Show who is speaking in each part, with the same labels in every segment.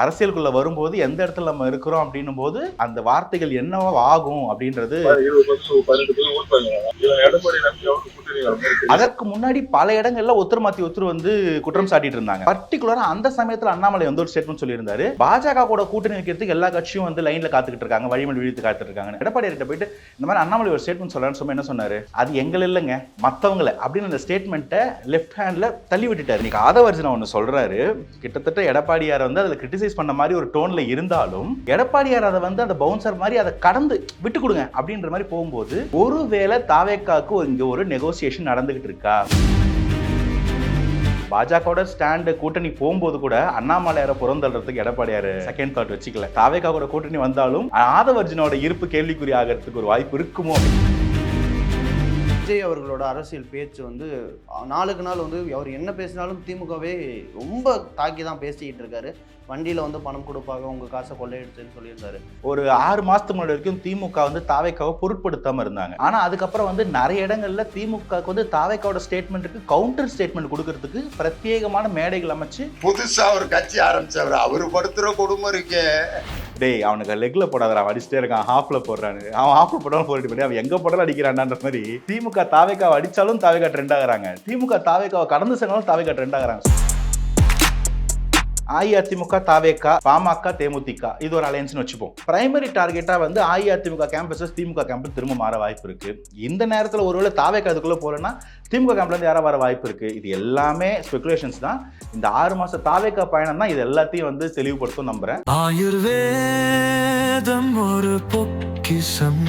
Speaker 1: அரசியலுக்குள்ள வரும்போது எந்த இடத்துல நம்ம இருக்கிறோம் அப்படின்னும் போது அந்த வார்த்தைகள் என்னவா ஆகும் அப்படின்றது. அதற்கு முன்னாடி பல இடங்கள்ல ஒருத்தர் மாத்தி ஒருத்தர் வந்து குற்றம் சாட்டிட்டு இருந்தாங்க. பர்டிகுலரா அந்த சமயத்துல அண்ணாமலை வந்து ஒரு ஸ்டேட்மெண்ட் சொல்லியிருந்தாரு, பாஜக கூட கூட்டணி வைக்கிறதுக்கு எல்லா கட்சியும் வந்து லைன்ல காத்துக்கிட்டு இருக்காங்க, வழிமொழி விழித்து காத்துட்டு இருக்காங்க. எடப்பாடி கிட்ட போயிட்டு இந்த மாதிரி அண்ணாமலை ஒரு ஸ்டேட்மெண்ட் சொல்றான்னு சொன்னா என்ன சொன்னாரு, அது எங்களை இல்லைங்க மத்தவங்களை அப்படின்னு அந்த ஸ்டேட்மெண்ட்டை லெஃப்ட் ஹேண்ட்ல தள்ளி விட்டுட்டாரு. இன்னைக்கு ஆதவர்ஜுனா ஒன்று சொல்றாரு, கிட்டத்தட்ட எடப்பாடியார் வந்து அதில் கிரிட்டிசைஸ் பண்ண மாதிரி ஒரு டோன்ல இருந்தாலும் எடப்பாடியார் அதை வந்து அந்த பவுன்சர் மாதிரி அதை கடந்து விட்டு கொடுங்க அப்படின்ற மாதிரி போகும்போது ஒருவேளை தாவேக்காக்கு இங்க ஒரு நெகோசியேஷன் நடந்துகிட்டு இருக்கா? பாஜகவோட ஸ்டாண்டு கூட்டணி போகும்போது கூட அண்ணாமலையாரை புறந்தள்ளுறதுக்கு எடப்பாடியார் செகண்ட் தாட் வச்சுக்கல. தாவேக்காவோட கூட்டணி வந்தாலும் ஆதவர்ஜுனோட இருப்பு கேள்விக்குறி ஆகிறதுக்கு ஒரு வாய்ப்பு இருக்குமோ?
Speaker 2: விஜய் அவர்களோட அரசியல் பேச்சு வந்து நாளுக்கு நாள் வந்து அவர் என்ன பேசினாலும் திமுகவே ரொம்ப தாக்கி தான் பேசிக்கிட்டு இருக்காரு. வண்டியில் வந்து பணம் கொடுப்பாங்க, உங்கள் காசை கொள்ளையடிச்சுன்னு சொல்லியிருந்தாரு.
Speaker 1: ஒரு 6 மாதத்துக்கு முன்னாடி வரைக்கும் திமுக வந்து தாவேக்காவை பொருட்படுத்தாமல் இருந்தாங்க. ஆனால் அதுக்கப்புறம் வந்து நிறைய இடங்கள்ல திமுகவுக்கு வந்து தாவேக்காவோட ஸ்டேட்மெண்ட்டுக்கு கவுண்டர் ஸ்டேட்மெண்ட் கொடுக்கறதுக்கு பிரத்யேகமான மேடைகள் அமைச்சு
Speaker 3: புதுசா ஒரு கட்சி ஆரம்பிச்சவர் அவரு படுத்துற கொடுமை இருக்கே.
Speaker 1: டேய் அவனுக்கு லெக்ல போடாதா, அடிச்சுட்டே இருக்கான், ஹாஃப்ல போடுறான்னு. அவன் ஹாஃப்ல போடாமல் போட்டு பண்ணி அவன் எங்க போட்டாலும் அடிக்கிறான்ன்ற மாதிரி திமுக தாவேக்காவை அடிச்சாலும் தாவேக்கா ட்ரெண்ட் ஆகுறாங்க, திமுக தாவேக்காவை கடந்து சென்னாலும் தாவேக்கா ட்ரெண்ட் ஆகுறாங்க. அஇஅதிமுக தாவேக்கா, பாமக, தேமுதிக இது ஒரு அலையன்ஸ்னு வச்சுப்போம். பிரைமரி டார்கெட்டா வந்து அஇஅதிமுக கேம்பஸஸ் திமுக கேம்பஸ் திரும்ப மாற வாய்ப்பு இருக்கு. இந்த நேரத்தில் ஒருவேளை தாவேக்கா அதுக்குள்ள போலன்னா திமுக கேம்ப்ல இருந்து யாரா வர வாய்ப்பு இருக்கு. இது எல்லாமே ஸ்பெகுலேஷன்ஸ் தான். இந்த 6 மாச தாவேக்கா பயணம் தான் இது எல்லாத்தையும் வந்து தெளிவுபடுத்தும் நம்புறேன்.
Speaker 4: ஆயுர்வேதம் ஒரு பொக்கிஷம்,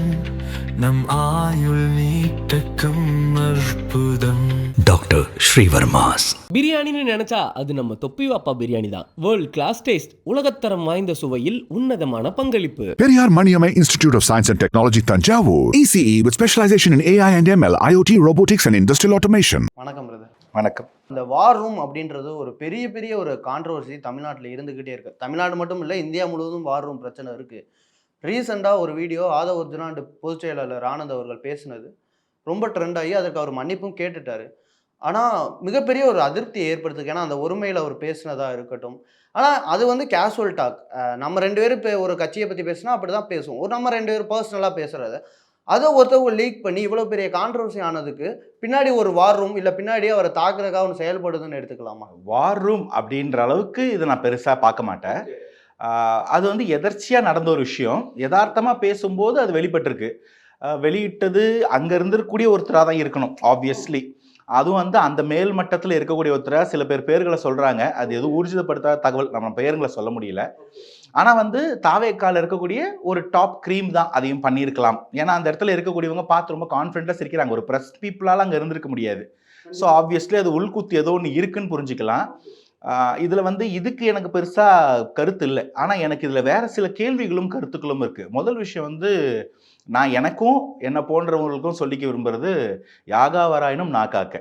Speaker 4: நம் ஆயுள் நீட்டக்கும் அற்புதம். டாக்டர் ஸ்ரீவர்மாஸ்.
Speaker 5: பிரியாணின்னு நினைச்சா அது நம்ம தொப்பி வாப்பா பிரியாணி தான். வேர்ல்ட் கிளாஸ் டேஸ்ட், உலகத்தரம் வாய்ந்த சுவையில் உன்னதமான பங்களிப்பு.
Speaker 6: Periyar Maniammai Institute of Science and Technology, Tanjavur. ECE with specialization in AI and ML, IoT, robotics and industrial automation.
Speaker 2: வணக்கம் பிரதர்.
Speaker 1: வணக்கம்.
Speaker 2: இந்த வார் ரூம் அப்படின்றது ஒரு பெரிய ஒரு கான்ட்ரவர்சி தமிழ்நாட்டில் இருந்துக்கிட்டே இருக்கு. தமிழ்நாடு மட்டும் இல்லை, இந்தியா முழுவதும் வார் ரூம் பிரச்சனை இருக்கு. ரீசெண்டாக ஒரு வீடியோ ஆதவர்ஜுனா அண்ட் பொதுச் செயலாளர் ஆனந்த் அவர்கள் பேசினது ரொம்ப ட்ரெண்ட் ஆகி அதற்கு அவர் மன்னிப்பும் கேட்டுட்டாரு. ஆனால் மிகப்பெரிய ஒரு அதிருப்தியை ஏற்படுத்துக்கு. ஏன்னா அந்த ஒருமையில் அவர் பேசினதாக இருக்கட்டும். ஆனால் அது வந்து கேஷுவல் டாக். நம்ம 2 பேரும் இப்போ ஒரு கட்சியை பற்றி பேசினா அப்படி தான் பேசுவோம். நம்ம 2 பேரும் பர்சனலாக பேசுகிறத அதை ஒருத்தவங்க லீக் பண்ணி இவ்வளோ பெரிய கான்ட்ரவர்சி ஆனதுக்கு பின்னாடி ஒரு வார் ரூம் இல்லை பின்னாடியே அவரை தாக்குறதுக்காக ஒன்று செயல்படுதுன்னு எடுத்துக்கலாமா?
Speaker 1: வார் ரூம் அப்படின்ற அளவுக்கு இதை நான் பெருசாக பார்க்க மாட்டேன். அது வந்து எதர்ச்சியாக நடந்த ஒரு விஷயம். யதார்த்தமாக பேசும்போது அது வெளிப்பட்டிருக்கு. வெளியிட்டது அங்கே இருந்திருக்கக்கூடிய ஒருத்தராக தான் இருக்கணும் ஆப்வியஸ்லி. அதுவும் வந்து அந்த மேல் மட்டத்தில் இருக்கக்கூடிய ஒருத்தராக சில பேர்களை சொல்கிறாங்க. அது எதுவும் ஊர்ஜிதப்படுத்தாத தகவல், நம்ம பேருங்களை சொல்ல முடியல. ஆனால் வந்து தாவேக்கால இருக்கக்கூடிய ஒரு டாப் க்ரீம் தான் அதையும் பண்ணியிருக்கலாம். ஏன்னா அந்த இடத்துல இருக்கக்கூடியவங்க பார்த்து ரொம்ப கான்ஃபிடென்ட்டாக சிரிக்கிறாங்க. ஒரு ப்ரெஸ் பீப்புளால் அங்கே இருந்திருக்க முடியாது. ஸோ ஆப்வியஸ்லி அது உள்குத்து ஏதோ ஒன்று இருக்குன்னு புரிஞ்சுக்கலாம். இதில் வந்து இதுக்கு எனக்கு பெருசாக கருத்து இல்லை. ஆனால் எனக்கு இதில் வேறு சில கேள்விகளும் கருத்துக்களும் இருக்குது. முதல் விஷயம் வந்து நான் எனக்கும் என்னை போன்றவங்களுக்கும் சொல்லிக்க விரும்புகிறது, யாகா வராயினும் நான் காக்க.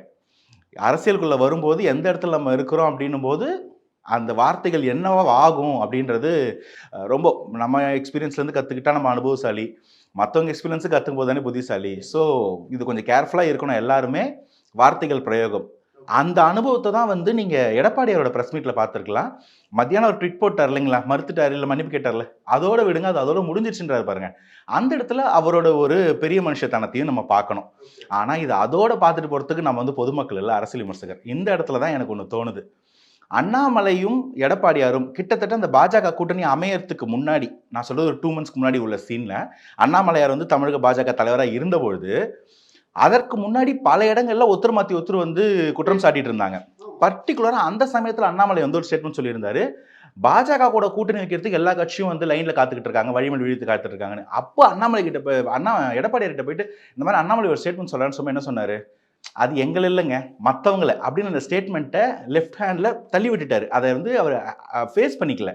Speaker 1: அரசியலுக்குள்ளே வரும்போது எந்த இடத்துல நம்ம இருக்கிறோம் அப்படின்னும் போது அந்த வார்த்தைகள் என்னவா ஆகும் அப்படின்றது ரொம்ப நம்ம எக்ஸ்பீரியன்ஸ்லேருந்து கற்றுக்கிட்டா நம்ம அனுபவசாலி, மற்றவங்க எக்ஸ்பீரியன்ஸு கற்றுக்கும் போது தானே புத்திசாலி. ஸோ இது கொஞ்சம் கேர்ஃபுல்லாக இருக்கணும் எல்லாருமே. வார்த்தைகள் பிரயோகம் அந்த அனுபவத்தை தான் வந்து நீங்கள் எடப்பாடியாரோட ப்ரெஸ் மீட்டில் பார்த்துருக்கலாம். மத்தியானம் ஒரு ட்விட் போட்டார் இல்லைங்களா, மறுத்துட்டார் இல்லை மன்னிப்பு கேட்டார்ல, அதோட விடுங்க, அது அதோட முடிஞ்சிருச்சுன்றாரு பாருங்க. அந்த இடத்துல அவரோட ஒரு பெரிய மனுஷத்தனத்தையும் நம்ம பார்க்கணும். ஆனால் இது அதோட பார்த்துட்டு போகிறதுக்கு நம்ம வந்து பொதுமக்கள் இல்லை, அரசியல் விமர்சகர். இந்த இடத்துல தான் எனக்கு ஒன்று தோணுது. அண்ணாமலையும் எடப்பாடியாரும் கிட்டத்தட்ட அந்த பாஜக கூட்டணி அமையறதுக்கு முன்னாடி, நான் சொல்றது ஒரு 2 monthsக்கு முன்னாடி உள்ள சீனில் அண்ணாமலையார் வந்து தமிழக பாஜக தலைவராக இருந்தபொழுது அதற்கு முன்னாடி பல இடங்கள்ல ஒருத்தர் மாத்தி ஒருத்தர் வந்து குற்றம் சாட்டிட்டு இருந்தாங்க. பர்டிகுலரா அந்த சமயத்துல அண்ணாமலை வந்து ஒரு ஸ்டேட்மெண்ட் சொல்லியிருந்தாரு, பாஜக கூட கூட்டணி வைக்கிறதுக்கு எல்லா கட்சியும் வந்து லைன்ல காத்துக்கிட்டு இருக்காங்க, வழிமொழி விழித்து காத்துட்டு இருக்காங்கன்னு. அப்போ அண்ணாமலை கிட்ட எடப்பாடியார் கிட்ட போயிட்டு இந்த மாதிரி அண்ணாமலை ஒரு ஸ்டேட்மெண்ட் சொல்றான்னு சொன்னா என்ன சொன்னாரு, அது எங்களை இல்லைங்க மற்றவங்களை அப்படின்னு அந்த ஸ்டேட்மெண்ட்டை லெஃப்ட் ஹேண்ட்ல தள்ளி விட்டுட்டாரு. அதை வந்து அவர் ஃபேஸ் பண்ணிக்கல,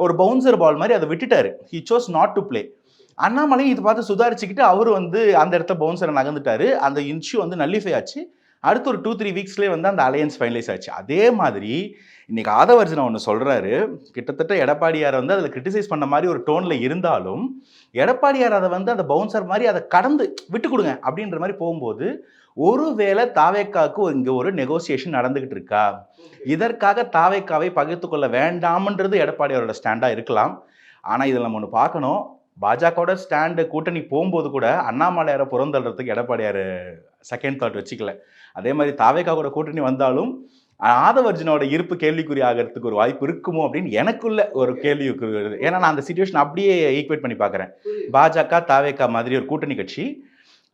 Speaker 1: ஒரு பவுன்சர் பால் மாதிரி அதை விட்டுட்டாரு. He chose not to play. அண்ணாமலையும் இதை பார்த்து சுதாரிச்சுக்கிட்டு அவர் வந்து அந்த இடத்த பவுன்சரை நகர்ந்துட்டாரு. அந்த இன்ஷூ வந்து நல்லிஃபை ஆச்சு. அடுத்து ஒரு 2-3 வீக்ஸ்லேயே வந்து அந்த அலையன்ஸ் ஃபைனலைஸ் ஆச்சு. அதே மாதிரி இன்னைக்கு ஆதவர்ஜுனா ஒன்று சொல்கிறாரு, கிட்டத்தட்ட எடப்பாடியார் வந்து அதில் கிரிட்டிசைஸ் பண்ண மாதிரி ஒரு டோனில் இருந்தாலும், எடப்பாடியார் அதை வந்து அந்த பவுன்சர் மாதிரி அதை கடந்து விட்டு கொடுங்க அப்படின்ற மாதிரி போகும்போது, ஒருவேளை தாவேக்காவுக்கு இங்கே ஒரு நெகோசியேஷன் நடந்துகிட்டு இருக்கா, இதற்காக தாவேக்காவை பகிர்ந்து கொள்ள வேண்டாம்ன்றது எடப்பாடியாரோட ஸ்டாண்டாக இருக்கலாம். ஆனால் இதில் நம்ம ஒன்று பார்க்கணும், பாஜகவோட ஸ்டாண்டு கூட்டணி போகும்போது கூட அண்ணாமலையாரை புறந்தள்ளுறதுக்கு எடப்பாடியார் செகண்ட் தாட் வச்சுக்கல. அதே மாதிரி தாவேகா கூட கூட்டணி வந்தாலும் ஆதவர்ஜுனோட இருப்பு கேள்விக்குறி ஆகிறதுக்கு ஒரு வாய்ப்பு இருக்குமோ அப்படின்னு எனக்குள்ள ஒரு கேள்விக்குறி வருது. ஏன்னா நான் அந்த சிச்சுவேஷன் அப்படியே ஈக்குவேட் பண்ணி பார்க்குறேன். பாஜக தாவேகா மாதிரி ஒரு கூட்டணி கட்சி,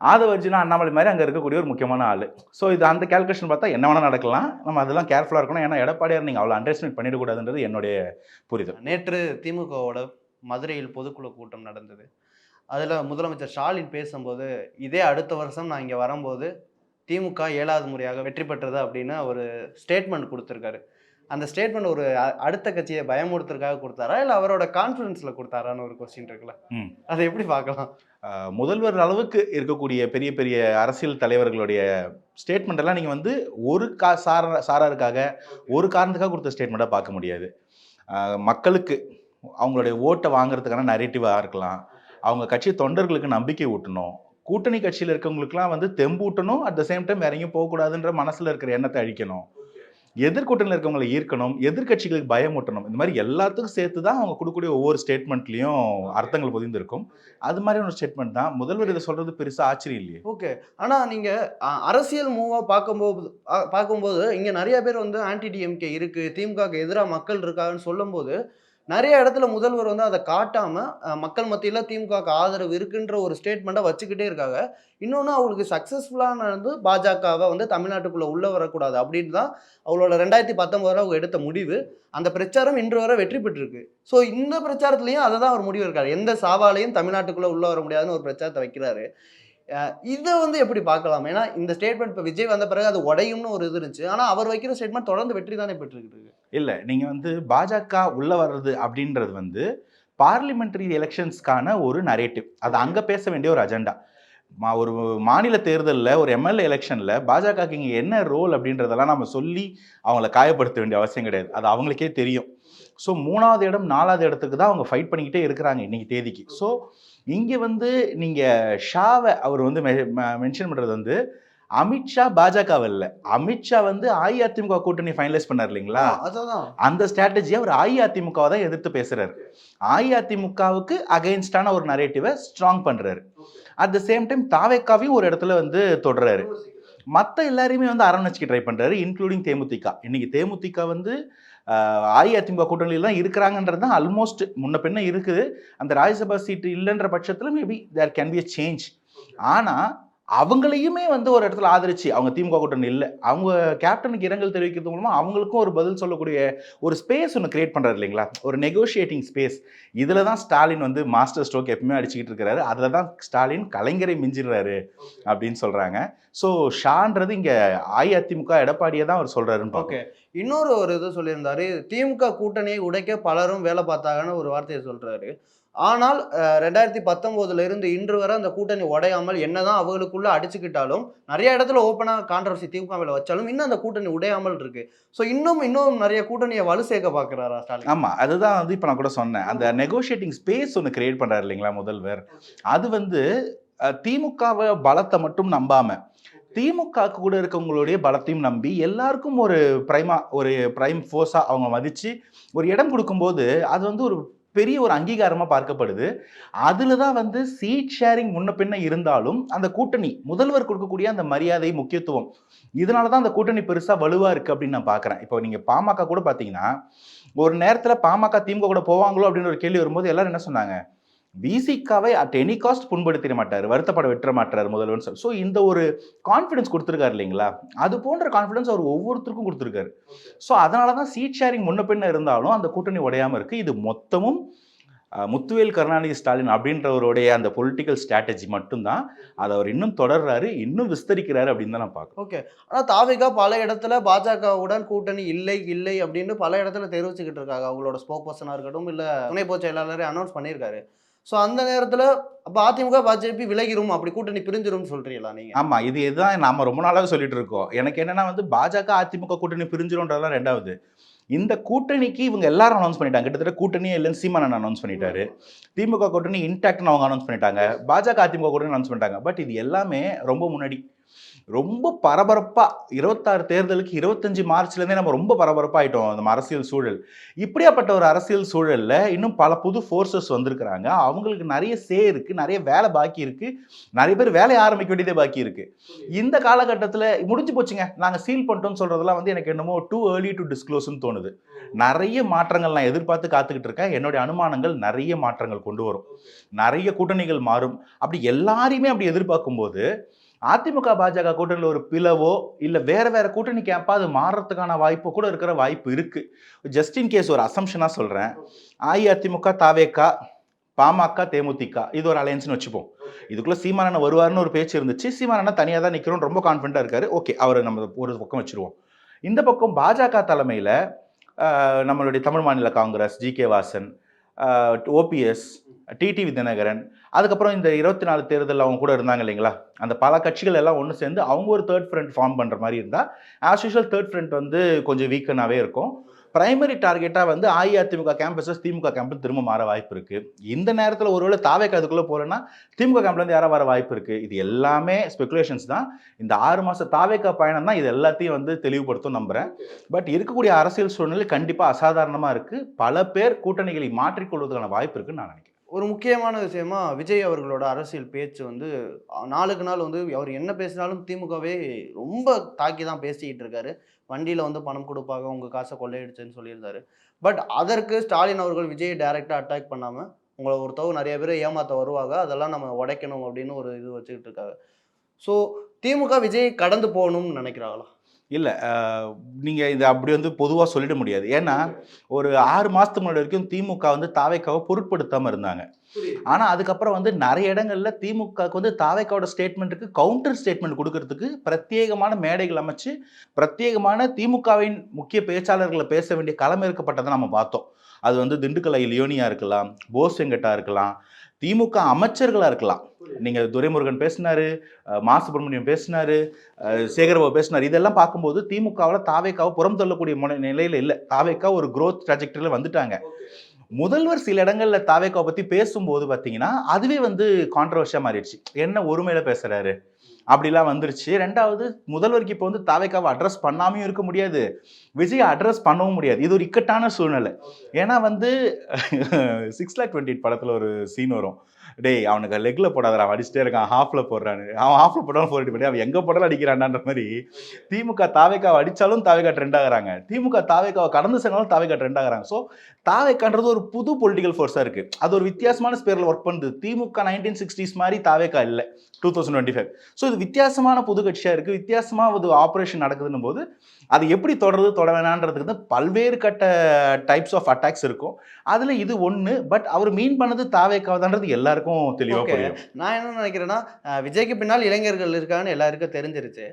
Speaker 1: ஆதவர்ஜுனா அண்ணாமலை மாதிரி அங்கே இருக்கக்கூடிய ஒரு முக்கியமான ஆள். ஸோ இது அந்த கேல்குலேஷன் பார்த்தா என்ன வேணால் நடக்கலாம். நம்ம அதெல்லாம் கேர்ஃபுல்லாக இருக்கணும். ஏன்னா எடப்பாடியார் நீங்கள் அவ்வளோ அண்டர்ஸ்டிமேட் பண்ணிடக்கூடாதுன்றது என்னுடைய புரிதல்.
Speaker 2: நேற்று திமுகவோட மதுரையில் பொதுக்குழு கூட்டம் நடந்தது. அதில் முதலமைச்சர் ஸ்டாலின் பேசும்போது, இதே அடுத்த வருஷம் நான் இங்கே வரும்போது திமுக 7வது முறையாக வெற்றி பெற்றது அப்படின்னு ஒரு ஸ்டேட்மெண்ட் கொடுத்துருக்காரு. அந்த ஸ்டேட்மெண்ட் ஒரு அடுத்த கட்சியை பயமுறுத்துறதுக்காக கொடுத்தாரா, இல்லை அவரோட கான்ஃபிடன்ஸில் கொடுத்தாரான்னு ஒரு கொஸ்டின் இருக்குல்ல, அதை எப்படி பார்க்கலாம்?
Speaker 1: முதல்வர் அளவுக்கு இருக்கக்கூடிய பெரிய பெரிய அரசியல் தலைவர்களுடைய ஸ்டேட்மெண்ட் எல்லாம் நீங்கள் வந்து ஒரு சாராருக்காக ஒரு காரணத்துக்காக கொடுத்த ஸ்டேட்மெண்ட்டாக பார்க்க முடியாது. மக்களுக்கு அவங்களுடைய ஓட்டை வாங்குறதுக்கான நரேட்டிவாக இருக்கலாம், அவங்க கட்சி தொண்டர்களுக்கு நம்பிக்கை ஊட்டணும், கூட்டணி கட்சியில் இருக்கவங்களுக்குலாம் வந்து தெம்பூட்டணும், அட் த சேம் டைம் வேற எங்கேயும் போகக்கூடாதுன்ற மனசில் இருக்கிற எண்ணத்தை அழிக்கணும், எதிர்கூட்டணியில் இருக்கவங்களை ஈர்க்கணும், எதிர்கட்சிகளுக்கு பயமூட்டணும். இந்த மாதிரி எல்லாத்துக்கும் சேர்த்து தான் அவங்க கொடுக்கக்கூடிய ஒவ்வொரு ஸ்டேட்மெண்ட்லையும் அர்த்தங்கள் பொதிந்திருக்கும். அது மாதிரி ஒரு ஸ்டேட்மெண்ட் தான். முதல்வர் இதை சொல்றது பெருசாக ஆச்சரியம் இல்லையே.
Speaker 2: ஓகே, ஆனால் நீங்கள் அரசியல் மூவாக பார்க்கும்போது இங்கே நிறைய பேர் வந்து ஆன்டி டிஎம்கே இருக்குது, திமுகவுக்கு எதிராக மக்கள் இருக்காங்கன்னு சொல்லும்போது நிறைய இடத்துல முதல்வர் வந்து அதை காட்டாமல் மக்கள் மத்தியில் திமுகவுக்கு ஆதரவு இருக்குன்ற ஒரு ஸ்டேட்மெண்ட்டை வச்சுக்கிட்டே இருக்காங்க. இன்னொன்று அவங்களுக்கு சக்ஸஸ்ஃபுல்லான வந்து பாஜகவை வந்து தமிழ்நாட்டுக்குள்ளே உள்ளே வரக்கூடாது அப்படின்னு தான் அவங்களோட 2019 அவங்க எடுத்த முடிவு. அந்த பிரச்சாரம் இன்று வரை வெற்றி பெற்றிருக்கு. ஸோ இந்த பிரச்சாரத்துலேயும் அதை தான் அவர் முடிவு இருக்காரு, எந்த சாவாலையும் தமிழ்நாட்டுக்குள்ளே உள்ளே வர முடியாதுன்னு ஒரு பிரச்சாரத்தை வைக்கிறாரு. இதை வந்து எப்படி பார்க்கலாம்? ஏன்னா இந்த ஸ்டேட்மெண்ட் இப்போ விஜய் வந்த பிறகு அது உடையும்னு ஒரு இது இருந்துச்சு. ஆனால் அவர் வைக்கிற ஸ்டேட்மெண்ட் தொடர்ந்து வெற்றி தானே பெற்றுக்கிட்டு.
Speaker 1: இல்லை, நீங்கள் வந்து பாஜக உள்ளே வர்றது அப்படின்றது வந்து பார்லிமெண்ட்ரி எலெக்ஷன்ஸ்க்கான ஒரு நரேட்டிவ். அது அங்கே பேச வேண்டிய ஒரு அஜெண்டா. ஒரு மாநில தேர்தலில் ஒரு எம்எல்ஏ எலெக்ஷனில் பாஜகவுக்கு இங்கே என்ன ரோல் அப்படின்றதெல்லாம் நம்ம சொல்லி அவங்கள காயப்படுத்த வேண்டிய அவசியம் கிடையாது. அது அவங்களுக்கே தெரியும். ஸோ 3வது இடம் 4வது இடத்துக்கு தான் அவங்க ஃபைட் பண்ணிக்கிட்டே இருக்கிறாங்க இன்னைக்கு தேதிக்கு. ஸோ இங்கே வந்து நீங்கள் ஷாவை அவர் வந்து மென்ஷன் பண்ணுறது வந்து அமித்ஷா பாஜக இல்லை, அமித்ஷா வந்து அஇஅதிமுக கூட்டணி ஃபைனலைஸ் பண்ணார் இல்லைங்களா, அந்த ஸ்ட்ராட்டஜியை அவர் அஇஅதிமுகவை தான் எதிர்த்து பேசுறாரு. அஇஅதிமுகவுக்கு அகைன்ஸ்டான ஒரு நரேட்டிவை ஸ்ட்ராங் பண்றாரு. அட் த சேம் டைம் தாவேக்காவையும் ஒரு இடத்துல வந்து தொடர்றாரு. மற்ற எல்லாரையுமே வந்து அரவணைச்சிக்க ட்ரை பண்றாரு, இன்க்ளூடிங் தேமுதிக. இன்னைக்கு தேமுதிக வந்து அஇஅதிமுக கூட்டணியில் தான் இருக்கிறாங்கன்றது தான் ஆல்மோஸ்ட் முன்ன பின்ன இருக்குது. அந்த ராஜ்யசபா சீட்டு இல்லைன்ற பட்சத்தில் maybe there can be a change. ஆனால் அவங்களையுமே வந்து ஒரு இடத்துல ஆதரிச்சு அவங்க திமுக கூட்டணி இல்லை, அவங்க கேப்டனுக்கு இரங்கல் தெரிவிக்கிறது மூலமா அவங்களுக்கும் ஒரு பதில் சொல்லக்கூடிய ஒரு ஸ்பேஸ் ஒன்று கிரியேட் பண்ணுறாரு இல்லைங்களா, ஒரு நெகோஷியேட்டிங் ஸ்பேஸ். இதில் தான் ஸ்டாலின் வந்து மாஸ்டர் ஸ்ட்ரோக் எப்பவுமே அடிச்சுக்கிட்டு இருக்கிறாரு. அதில் தான் ஸ்டாலின் கலைஞரை மிஞ்சிடுறாரு அப்படின்னு சொல்கிறாங்க. ஸோ ஷான்றது இங்கே அஇஅதிமுக எடப்பாடியை தான் அவர் சொல்கிறாருன்னு.
Speaker 2: ஓகே, இன்னொரு ஒரு இது சொல்லியிருந்தாரு, திமுக கூட்டணியை உடைக்க பலரும் வேலை பார்த்தாங்கன்னு ஒரு வார்த்தையை சொல்கிறாரு. ஆனால் 2019 இருந்து இன்று வரை அந்த கூட்டணி உடையாமல் என்னதான் அவங்களுக்குள்ள அடிச்சுக்கிட்டாலும் நிறைய இடத்துல ஓப்பனாக கான்ட்ரவர்சி திமுக மேல வச்சாலும் இன்னும் அந்த கூட்டணி உடையாமல் இருக்கு. ஸோ இன்னும் நிறைய கூட்டணியை வலு சேர்க்க பார்க்குறாரா ஸ்டாலின்?
Speaker 1: ஆமா, அதுதான் வந்து இப்போ நான் கூட சொன்னேன், அந்த நெகோஷியேட்டிங் ஸ்பேஸ் ஒன்று கிரியேட் பண்றாரு இல்லைங்களா முதல்வர். அது வந்து திமுகவை பலத்தை மட்டும் நம்பாம திமுக கூட இருக்கவங்களுடைய பலத்தையும் நம்பி எல்லாருக்கும் ஒரு பிரைம் ஃபோர்ஸா அவங்க மதிச்சு ஒரு இடம் கொடுக்கும்போது அது வந்து ஒரு பெரிய ஒரு அங்கீகாரமாக பார்க்கப்படுது. அதில் தான் வந்து சீட் ஷேரிங் முன்ன பின்ன இருந்தாலும் அந்த கூட்டணி முதல்வர் கொடுக்கக்கூடிய அந்த மரியாதை முக்கியத்துவம், இதனால தான் அந்த கூட்டணி பெருசாக வலுவாக இருக்குது அப்படின்னு நான் பார்க்குறேன். இப்போ நீங்கள் பாமக கூட பார்த்தீங்கன்னா ஒரு நேரத்தில் பாமக திமுக கூட போவாங்களோ அப்படின்னு ஒரு கேள்வி வரும்போது எல்லாரும் என்ன சொன்னாங்க, விசிகாவை அட் எனி காஸ்ட் புண்படுத்திட மாட்டார், வருத்தப்பட விட்டுற மாட்டார் முதல்வர்னு சொல்லி. ஸோ இந்த ஒரு கான்ஃபிடன்ஸ் கொடுத்துருக்காரு இல்லைங்களா, அது போன்ற கான்ஃபிடன்ஸ் அவர் ஒவ்வொருத்தருக்கும் கொடுத்துருக்காரு. ஸோ அதனால தான் சீட் ஷேரிங் முன்ன பின்ன இருந்தாலும் அந்த கூட்டணி உடையாமல் இருக்குது. இது மொத்தமும் முத்துவேல் கருணாநிதி ஸ்டாலின் அப்படின்றவருடைய அந்த பொலிட்டிக்கல் ஸ்ட்ராட்டஜி மட்டும்தான். அதை அவர் இன்னும் தொடர்றாரு, இன்னும் விஸ்தரிக்கிறாரு அப்படின்னு தான் நான் பார்க்குறேன்.
Speaker 2: ஓகே, ஆனால் தாவேகா பல இடத்துல பாஜகவுடன் கூட்டணி இல்லை அப்படின்னு பல இடத்துல தெரிவிச்சுக்கிட்டு இருக்காங்க. அவங்களோட ஸ்போக் பர்சனாக இருக்கட்டும், இல்லை துணை பொதுச் செயலாளரே அனௌன்ஸ் பண்ணியிருக்காரு. ஸோ அந்த நேரத்துல அப்ப அதிமுக பாஜக விலகிரும், அப்படி கூட்டணி பிரிஞ்சிரும்னு சொல்றீங்களா நீங்க?
Speaker 1: ஆமா. இதுதான் நாம ரொம்ப நாளாவே சொல்லிட்டு இருக்கோம். எனக்கு என்னன்னா வந்து பாஜக, அதிமுக கூட்டணி பிரிஞ்சிரும்ன்றதெல்லாம் 2வது. இந்த கூட்டணிக்கு இவங்க எல்லாரும் அனௌன்ஸ் பண்ணிட்டாங்க. கிட்டத்தட்ட கூட்டணியே இல்லைன்னு சீமானன் அனௌன்ஸ் பண்ணிட்டாரு. திமுக கூட்டணி இன்டாக்ட்னு அவங்க அனௌன்ஸ் பண்ணிட்டாங்க. பாஜக, அதிமுக கூட்டணி அனௌன்ஸ் பண்ணிட்டாங்க. பட் இது எல்லாமே ரொம்ப முன்னாடி. ரொம்ப பரபரப்பா 26 தேர்தலுக்கு 25 மார்ச்லேருந்தே நம்ம ரொம்ப பரபரப்பாயிட்டோம் நம்ம அரசியல் சூழல். இப்படியாப்பட்ட ஒரு அரசியல் சூழல்ல இன்னும் பல புது ஃபோர்ஸஸ் வந்திருக்கிறாங்க. அவங்களுக்கு நிறைய இருக்கு, நிறைய வேலை பாக்கி இருக்கு, நிறைய பேர் வேலையை ஆரம்பிக்க வேண்டியதே பாக்கி இருக்கு. இந்த காலகட்டத்தில் முடிஞ்சு போச்சுங்க, நாங்கள் சீல் பண்ணிட்டோம்னு சொல்றதெல்லாம் வந்து எனக்கு என்னமோ டூ ஏர்லி டு டிஸ்க்ளோஸ்ன்னு தோணுது. நிறைய மாற்றங்கள் நான் எதிர்பார்த்து காத்துக்கிட்டு இருக்கேன். என்னுடைய அனுமானங்கள் நிறைய மாற்றங்கள் கொண்டு வரும், நிறைய கூட்டணிகள் மாறும். அப்படி எல்லாரையுமே அப்படி எதிர்பார்க்கும் போது அதிமுக பாஜக கூட்டணியில் ஒரு பிளவோ இல்லை வேற கூட்டணி கேப்பா அது மாறுறதுக்கான வாய்ப்பு கூட இருக்கிற வாய்ப்பு இருக்கு. ஜஸ்ட் இன் கேஸ் ஒரு அசம்ஷனா சொல்றேன், அஇஅதிமுக, தாவேகா, பாமக, தேமுதிக இது ஒரு அலையன்ஸ்னு வச்சுப்போம். இதுக்குள்ள சீமானன் வருவார்னு ஒரு பேச்சு இருந்துச்சு. சீமானன் தனியாக தான் நிற்கிறோம், ரொம்ப கான்ஃபிடண்டா இருக்காரு. ஓகே, அவரை நம்ம ஒரு பக்கம் வச்சிருவோம். இந்த பக்கம் பாஜக தலைமையில் நம்மளுடைய தமிழ் மாநில Congress, G K. Vasan, OPS, TTV Dhinakaran, அதுக்கப்புறம் இந்த 24 தேர்தலில் அவங்க கூட இருந்தாங்க இல்லைங்களா, அந்த பல கட்சிகள் எல்லாம் ஒன்று சேர்ந்து அவங்க ஒரு தேர்ட் ஃப்ரண்ட் ஃபார்ம் பண்ணுற மாதிரி இருந்தால் ஆஸ் யூஷுவல் தேர்ட் ஃப்ரண்ட் வந்து கொஞ்சம் வீக்கனாகவே இருக்கும். பிரைமரி டார்கெட்டாக வந்து அஇஅதிமுக கேம்பஸஸ் திமுக கேம்பஸ் திரும்ப மாற வாய்ப்பு இருக்குது. இந்த நேரத்தில் ஒருவேளை தாவேக்கு அதுக்குள்ளே போகலன்னா திமுக கேம்ப்லேருந்து யாராவது வர வாய்ப்பு இருக்குது. இது எல்லாமே ஸ்பெகுலேஷன்ஸ் தான். இந்த 6 மாத தாவேக்கா பயணம் தான் இது எல்லாத்தையும் வந்து தெளிவுபடுத்தும் நம்புகிறேன். பட் இருக்கக்கூடிய அரசியல் சூழ்நிலை கண்டிப்பாக அசாதாரணமாக இருக்குது. பல பேர் கூட்டணிகளை மாற்றிக்கொள்வதற்கான வாய்ப்பு இருக்குன்னு நான் நினைக்கிறேன்.
Speaker 2: ஒரு முக்கியமான விஷயமா விஜய் அவர்களோட அரசியல் பேச்சு வந்து நாளுக்கு நாள் வந்து அவர் என்ன பேசினாலும் திமுகவே ரொம்ப தாக்கி தான் பேசிக்கிட்டு இருக்காரு. வண்டியில் வந்து பணம் கொடுப்பாங்க, உங்கள் காசை கொள்ளையடிச்சுன்னு சொல்லியிருந்தாரு. பட் அதற்கு ஸ்டாலின் அவர்கள் விஜயை டைரெக்டாக அட்டாக் பண்ணாமல் உங்களை ஒருத்தவங்க நிறைய பேர் ஏமாற்ற வருவாங்க, அதெல்லாம் நம்ம உடைக்கணும் அப்படின்னு ஒரு இது வச்சுக்கிட்டு இருக்காங்க. ஸோ திமுக விஜய் கடந்து போகணும்னு நினைக்கிறாங்களா?
Speaker 1: இல்லை, நீங்கள் இதை அப்படி வந்து பொதுவாக சொல்லிட முடியாது. ஏன்னா ஒரு 6 மாதத்துக்கு முன்னாடி வரைக்கும் திமுக வந்து தாவேக்காவை பொருட்படுத்தாமல் இருந்தாங்க. ஆனால் அதுக்கப்புறம் வந்து நிறைய இடங்கள்ல திமுகவுக்கு வந்து தாவேக்காவோட ஸ்டேட்மெண்ட்டுக்கு கவுண்டர் ஸ்டேட்மெண்ட் கொடுக்கறதுக்கு பிரத்யேகமான மேடைகள் அமைச்சு பிரத்யேகமான திமுகவின் முக்கிய பேச்சாளர்களை பேச வேண்டிய களம் இருக்கப்பட்டதை நம்ம பார்த்தோம். அது வந்து திண்டுக்கல் லியோனியா இருக்கலாம், போஸ் வெங்கட்டா இருக்கலாம், திமுக அமைச்சர்களாக இருக்கலாம். நீங்கள் துரைமுருகன் பேசினாரு, மா சுப்பிரமணியம் பேசினாரு, சேகர்பாபு பேசினார். இதெல்லாம் பார்க்கும்போது திமுகவில் தாவேக்காவை புறம் தள்ளக்கூடிய நிலையில் இல்லை. தாவேக்கா ஒரு growth trajectoryல வந்துட்டாங்க. முதல்வர் சில இடங்கள்ல தாவேக்காவை பற்றி பேசும்போது பார்த்தீங்கன்னா அதுவே வந்து கான்ட்ரவர்ஷியாக மாறிடுச்சு. என்ன ஒருமையில பேசுறாரு அப்படிலாம் வந்துருச்சு. 2வது முதல்வருக்கு இப்போ வந்து தாவேக்காவை அட்ரஸ் பண்ணாமையும் இருக்க முடியாது, விஜய் அட்ரஸ் பண்ணவும் முடியாது. இது ஒரு இக்கட்டான சூழ்நிலை. ஏன்னா வந்து 6,28,000 படத்தில் ஒரு சீன் வரும், டேய் அவனுக்கு லெக்ல போடாத, அவன் அடிச்சுட்டே இருக்கான், ஹாஃப்ல போடுறான்னு. அவன் ஹாஃப்ல போட்டாலும் 4 பண்ணி அவன் எங்க போட்டாலும் அடிக்கிறான்ன்ற மாதிரி திமுக தாவேக்காவை அடிச்சாலும் தாவேக்கா ட்ரெண்ட் ஆகுறாங்க, திமுக தாவேக்காவை கடந்து சென்னாலும் தாவேக்கா ட்ரெண்ட் ஆகுறாங்க. ஸோ தாவேக்கான்றது ஒரு புது பொலிட்டிக்கல் ஃபோர்ஸா இருக்கு. அது ஒரு வித்தியாசமான ஸ்பேரில் ஒர்க் பண்ணுது. திமுக 1960s மாதிரி தாவேக்கா இல்லை 2025. ஸோ இது வித்தியாசமான புது கட்சியா இருக்கு, வித்தியாசமா ஒரு ஆப்ரேஷன் நடக்குதுன்னும் போது அது எப்படி தொடருது தொட வேணான்றதுக்கு வந்து பல்வேறு கட்ட டைப்ஸ் ஆஃப் அட்டாக்ஸ் இருக்கும். அதுல இது ஒன்று. பட் அவர் மீன் பண்ணது தாவேக்காவதான்றது எல்லாருக்கும் தெளிவாக புரியும்.
Speaker 2: நான் என்ன நினைக்கிறேன்னா விஜய்க்கு பின்னால் இளைஞர்கள் இருக்கான்னு எல்லாருக்கும் தெரிஞ்சிருச்சு.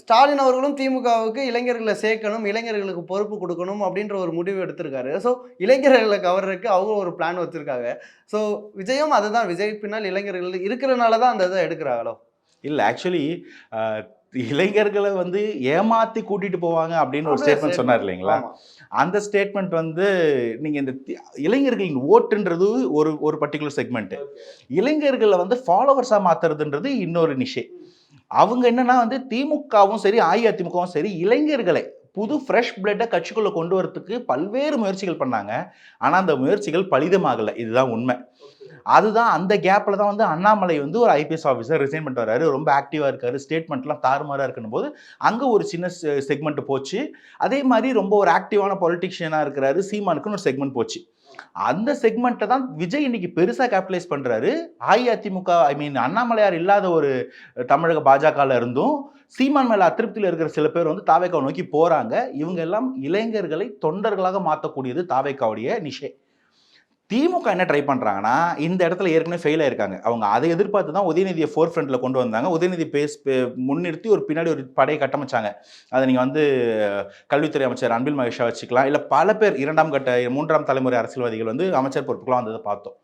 Speaker 2: ஸ்டாலின் அவர்களும் திமுகவுக்கு இளைஞர்களை சேர்க்கணும், இளைஞர்களுக்கு பொறுப்பு கொடுக்கணும் அப்படின்ற ஒரு முடிவு எடுத்திருக்காரு. ஸோ இளைஞர்களை கவர்றதுக்கு அவங்க ஒரு பிளான் வச்சிருக்காங்க. ஸோ விஜயும் அதுதான், விஜய் பின்னால் இளைஞர்கள் இருக்கிறனால தான் அந்த இதை எடுக்கிறாங்களோ?
Speaker 1: இல்லை, ஆக்சுவலி இளைஞர்களை வந்து ஏமாத்தி கூட்டிட்டு போவாங்க அப்படின்னு ஒரு ஸ்டேட்மெண்ட் சொன்னார் இல்லைங்களா, அந்த ஸ்டேட்மெண்ட் வந்து நீங்க இந்த இளைஞர்களின் ஓட்டுன்றது ஒரு பர்டிகுலர் செக்மெண்ட், இளைஞர்களை வந்து ஃபாலோவர்ஸா மாத்துறதுன்றது இன்னொரு நிஷே. அவங்க என்னன்னா வந்து திமுகவும் சரி அஇஅதிமுகவும் சரி இளைஞர்களை புது ஃப்ரெஷ் பிளட்டை கட்சிக்குள்ள கொண்டு வரதுக்கு பல்வேறு முயற்சிகள் பண்ணாங்க. ஆனா அந்த முயற்சிகள் பலிதமாகலை, இதுதான் உண்மை. அதுதான் அந்த கேப்ல தான் வந்து அண்ணாமலை வந்து ஒரு ஐபிஎஸ் ஆஃபீஸர் ரிசைன் பண்ணிட்டு வர்றாரு, ரொம்ப ஆக்டிவா இருக்காரு, ஸ்டேட்மெண்ட்லாம் தாறுமாறா இருக்கணும் போது அங்க ஒரு சின்ன செக்மெண்ட் போச்சு. அதே மாதிரி ரொம்ப ஒரு ஆக்டிவான பொலிட்டிஷியனா இருக்கிறாரு சீமானுக்குன்னு ஒரு செக்மெண்ட் போச்சு. அந்த செக்மெண்ட்டை தான் விஜய் இன்னைக்கு பெருசா கேபிட்டலைஸ் பண்றாரு. அஇஅதிமுக அண்ணாமலையார் இல்லாத ஒரு தமிழக பாஜகல இருந்தும் சீமான் மேல அதிருப்தியில் இருக்கிற சில பேர் வந்து தாவேக்காவை நோக்கி போறாங்க. இவங்க எல்லாம் இளைஞர்களை தொண்டர்களாக மாற்றக்கூடியது தாவேக்காவுடைய நிஷே. திமுக என்ன ட்ரை பண்ணுறாங்கன்னா, இந்த இடத்துல ஏற்கனவே ஃபெயில் ஆயிருக்காங்க. அவங்க அதை எதிர்பார்த்து தான் உதயநிதியை ஃபோர் ஃப்ரண்ட்டில் கொண்டு வந்தாங்க. உதயநிதி முன்னிறுத்தி ஒரு பின்னாடி ஒரு படையை கட்டமைச்சாங்க. அதை நீங்கள் வந்து கல்வித்துறை அமைச்சர் அன்பில் மகேஷா வச்சுக்கலாம், இல்லை பல பேர் 2ஆம் கட்ட 3ஆம் தலைமுறை அரசியல்வாதிகள் வந்து அமைச்சர் பொறுப்புக்கெல்லாம் வந்ததை பார்த்தோம்.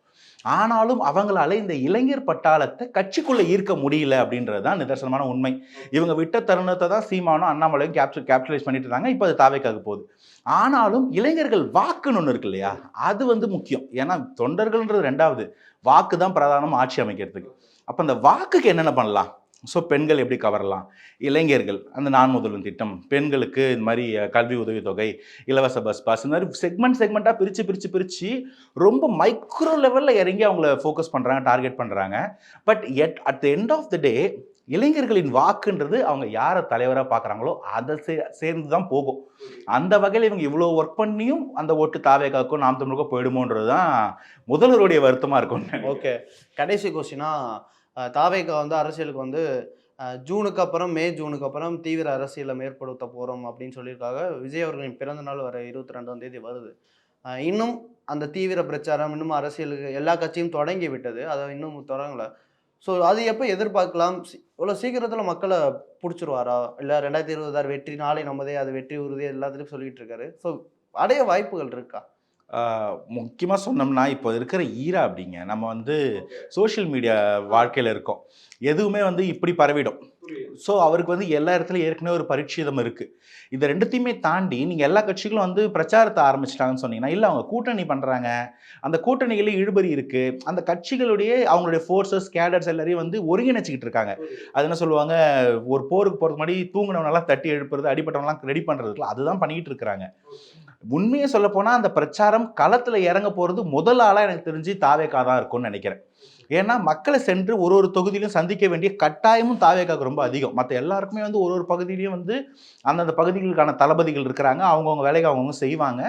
Speaker 1: ஆனாலும் அவங்களால இந்த இளைஞர் பட்டாளத்தை கட்சிக்குள்ள ஈர்க்க முடியல அப்படின்றது தான் நிதர்சனமான உண்மை. இவங்க விட்ட தருணத்தை தான் சீமானும் அண்ணாமலையும் கேப்சரைஸ் பண்ணிட்டு இருந்தாங்க. இப்போ அது தாவேக்காக போகுது. ஆனாலும் இளைஞர்கள் வாக்குன்னு ஒன்று இருக்கு இல்லையா, அது வந்து முக்கியம். ஏன்னா தொண்டர்கள்ன்றது ரெண்டாவது, வாக்கு தான் பிரதானம் ஆட்சி அமைக்கிறதுக்கு. அப்போ அந்த வாக்குக்கு என்னென்ன பண்ணலாம்? ஸோ பெண்கள் எப்படி கவரலாம், இளைஞர்கள் அந்த நான் முதல்வன் திட்டம், பெண்களுக்கு இந்த மாதிரி கல்வி உதவித்தொகை, இலவச பஸ் பாஸ், இந்த மாதிரி செக்மெண்ட்டாக பிரித்து ரொம்ப மைக்ரோ லெவலில் இறங்கி அவங்கள ஃபோக்கஸ் பண்ணுறாங்க, டார்கெட் பண்ணுறாங்க. But at the end of the day இளைஞர்களின் வாக்குன்றது அவங்க யாரை தலைவராக பார்க்குறாங்களோ அதை சேர்ந்து தான் போகும். அந்த வகையில் இவங்க இவ்வளோ ஒர்க் பண்ணியும் அந்த ஓட்டு தாவேக்காக்கும் நாம் தமிழுக்கோ போயிடுமோன்றது தான் முதல்வருடைய வருத்தமாக இருக்கும்.
Speaker 2: ஓகே, கடைசி கொஸ்டினா, தாவேக்கா வந்து அரசியலுக்கு வந்து ஜூனுக்கு அப்புறம் ஜூனுக்கு அப்புறம் தீவிர அரசியலை மேற்படுத்த போகிறோம் அப்படின்னு சொல்லியிருக்காங்க. விஜய் அவர்களின் பிறந்த நாள் வர 22ஆம் தேதி வருது. இன்னும் அந்த தீவிர பிரச்சாரம் இன்னும் அரசியலுக்கு எல்லா கட்சியும் தொடங்கி விட்டது, அதை இன்னும் தொடங்கலை. ஸோ அது எப்போ எதிர்பார்க்கலாம்? இவ்வளோ சீக்கிரத்தில் மக்களை பிடிச்சிருவாரா? இல்லை 2026 வெற்றி நாளை நம்மதே, அது வெற்றி உறுதி எல்லாத்துலேயும் சொல்லிட்டு இருக்காரு. ஸோ அடைய வாய்ப்புகள் இருக்கா?
Speaker 1: முக்கியமாக சொன்னோம்னா இப்போ இருக்கிற ஈரா அப்படிங்க, நம்ம வந்து சோஷியல் மீடியா வாழ்க்கையில் இருக்கோம். எதுவுமே வந்து இப்படி பரவிடும். ஸோ அவருக்கு வந்து எல்லா இடத்துலையும் ஏற்கனவே ஒரு பரிட்சிதம் இருக்குது. இதை ரெண்டுத்தையுமே தாண்டி நீங்கள் எல்லா கட்சிகளும் வந்து பிரச்சாரத்தை ஆரம்பிச்சிட்டாங்கன்னு சொன்னீங்கன்னா, இல்லை அவங்க கூட்டணி பண்ணுறாங்க, அந்த கூட்டணிகளே இழுபறி இருக்குது, அந்த கட்சிகளுடைய அவங்களுடைய ஃபோர்ஸஸ் கேடர்ஸ் எல்லாரையும் வந்து ஒருங்கிணைச்சிக்கிட்டு இருக்காங்க. அது என்ன சொல்லுவாங்க, ஒரு போருக்கு போகிறது முன்னாடி தூங்கினவனெல்லாம் தட்டி எழுப்புறது, அடிப்பட்டவனெல்லாம் ரெடி பண்ணுறதுக்குலாம் அதுதான் பண்ணிக்கிட்டு இருக்கிறாங்க. உண்மையை சொல்லப்போனால் அந்த பிரச்சாரம் களத்தில் இறங்க போகிறது முதல் ஆளாக எனக்கு தெரிஞ்சு தாவேக்கா தான் இருக்கும்னு நினைக்கிறேன். ஏன்னா மக்களை சென்று ஒரு தொகுதியிலும் சந்திக்க வேண்டிய கட்டாயமும் தாவேக்காவுக்கு ரொம்ப அதிகம். மற்ற எல்லாருக்குமே வந்து ஒரு பகுதியிலையும் வந்து அந்தந்த பகுதிகளுக்கான தளபதிகள் இருக்கிறாங்க, அவங்கவுங்க வேலையை அவங்கவுங்க செய்வாங்க.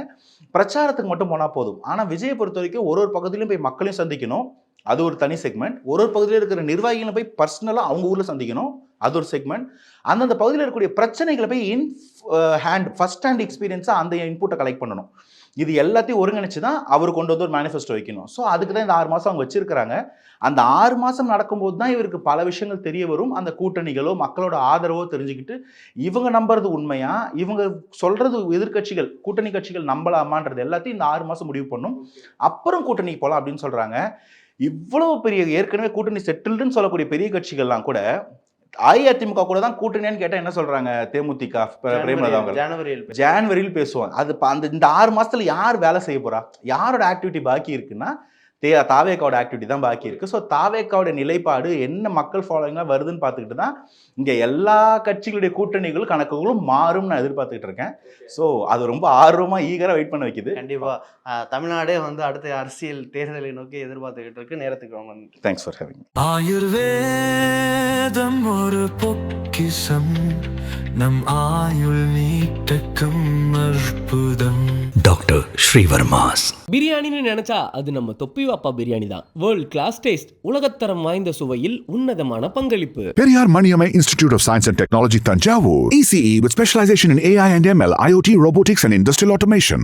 Speaker 1: பிரச்சாரத்துக்கு மட்டும் போனால் போதும். ஆனால் விஜயை பொறுத்த வரைக்கும் ஒரு பகுதியிலும் போய் மக்களையும் சந்திக்கணும், அது ஒரு தனி செக்மெண்ட். ஒரு பகுதியில் இருக்கிற நிர்வாகிகளை போய் பர்சனலாக அவங்க ஊரில் சந்திக்கணும், அது ஒரு செக்மெண்ட். அந்தந்த பகுதியில் இருக்கக்கூடிய பிரச்சனைகளை போய் ஃபர்ஸ்ட் ஹேண்ட் எக்ஸ்பீரியன்ஸாக அந்த இன்புட்டை கலெக்ட் பண்ணணும். இது எல்லாத்தையும் ஒருங்கிணைச்சு தான் அவர் கொண்டு வந்து ஒரு மேனிஃபெஸ்டோ வைக்கணும். ஸோ அதுக்கு தான் இந்த 6 மாதம் அவங்க வச்சிருக்கிறாங்க. அந்த 6 மாதம் நடக்கும்போது தான் இவருக்கு பல விஷயங்கள் தெரிய வரும். அந்த கூட்டணிகளோ மக்களோட ஆதரவோ தெரிஞ்சுக்கிட்டு இவங்க நம்புறது உண்மையா, இவங்க சொல்றது எதிர்கட்சிகள் கூட்டணி கட்சிகள் நம்பலாமான்றது எல்லாத்தையும் இந்த 6 மாதம் முடிவு பண்ணும். அப்புறம் கூட்டணிக்கு போகலாம் அப்படின்னு சொல்கிறாங்க. இவ்வளவு பெரிய ஏற்கனவே கூட்டணி செட்டில்டுன்னு சொல்லக்கூடிய பெரிய கட்சிகள்லாம் கூட அஇஅதிமுக கூட தான் கூட்டணியான்னு கேட்டால் என்ன சொல்கிறாங்க, தேமுதிக பிரேமலதா அவங்க ஜான்வரியில் பேசுவாங்க. அது இந்த 6 மாதத்தில் யார் வேலை செய்ய போகிறா, யாரோட ஆக்டிவிட்டி பாக்கி இருக்குன்னா தாவேக்காவோட ஆக்டிவிட்டி தான் பாக்கி இருக்குது. ஸோ தாவேக்காவோட நிலைப்பாடு என்ன மக்கள் ஃபாலோவிங்காக வருதுன்னு பார்த்துக்கிட்டு தான் இங்கே எல்லா கட்சிகளுடைய கூட்டணிகளும் கணக்குகளும் மாறும் நான் எதிர்பார்த்துக்கிட்டு இருக்கேன். ஸோ அது ரொம்ப ஆர்வமாக ஈகராக வெயிட் பண்ண வைக்குது.
Speaker 2: கண்டிப்பாக தமிழ்நாடே வந்து அடுத்த அரசியல் தேர்தலை நோக்கி எதிர்பார்த்துக்கிட்டு இருக்கு. நேரத்துக்கு ரொம்ப நன்றி.
Speaker 1: Thanks for having.
Speaker 4: ஆயுர்வேதம் ஒரு பொக்கிஷம், நம் ஆயுள் நீட்டக்கும் அற்புதம். டாக்டர் ஸ்ரீவர்மாஸ்.
Speaker 5: பிரியாணின்னு நினைச்சா அது நம்ம தொப்பி வாப்பா பிரியாணி தான். வேர்ல்ட் கிளாஸ் டேஸ்ட், உலகத்தரம் வாய்ந்த சுவையில் உன்னதமான பங்களிப்பு.
Speaker 6: Periyar Maniamai Institute of Science and Technology, Tanjavur. ECE with specialization in AI and ML, IoT, robotics and industrial automation.